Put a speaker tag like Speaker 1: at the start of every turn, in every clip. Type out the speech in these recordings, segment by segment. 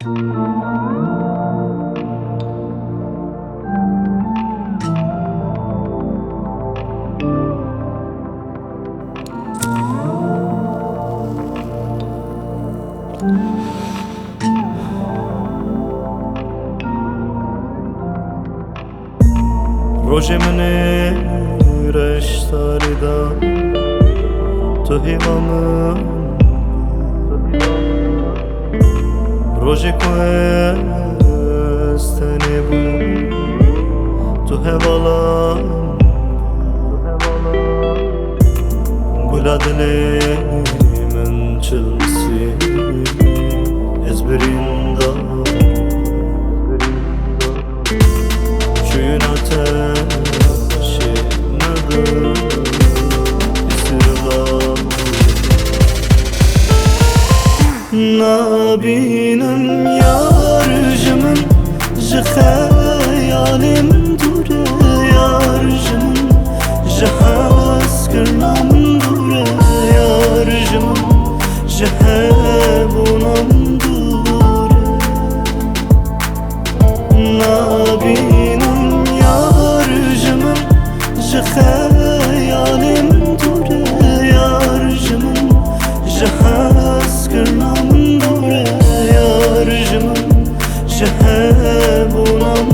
Speaker 1: روژه من رشتاری دا تو هیوامم روژه که استنی بود تو هوالام گلا دلی من چلسی ezberin da Çöyün ateşi nedir İstirlam Nabinin yarjımın Ji hayalim dure yarjımın Ji haskırnamın dure yarjımın Ji hebunam Nabinin yarjımın Ji hayalim dure yarjımın Ji haskırnamın dure yarjımın Ji hebunam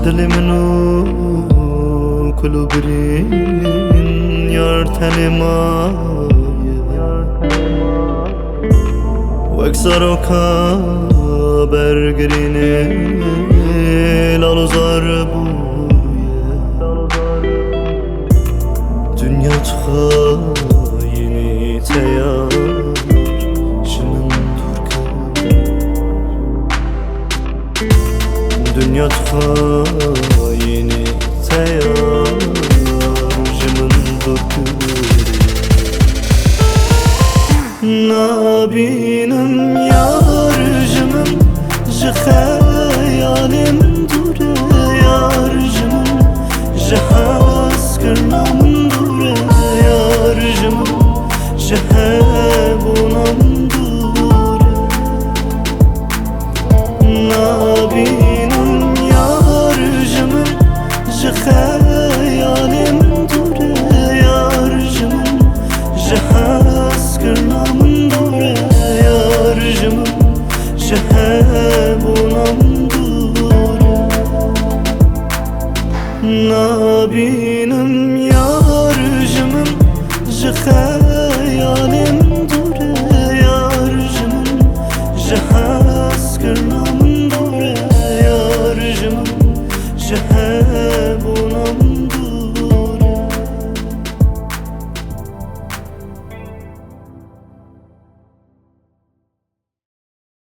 Speaker 1: دل منو کلو برین یار تن مایه وک سروکا برگرینه لالو زار بویه dünya yeni teyar şının dünya yeni teyar şının Nabinin yarjımın Ji hayalim dure yarjımın Ji haskırnamın dure yarjımın Ji hebunam dure Nabinin yarjımın Ji hayalim dure yarjımın Ji haskırnamın dure yarjımın Ji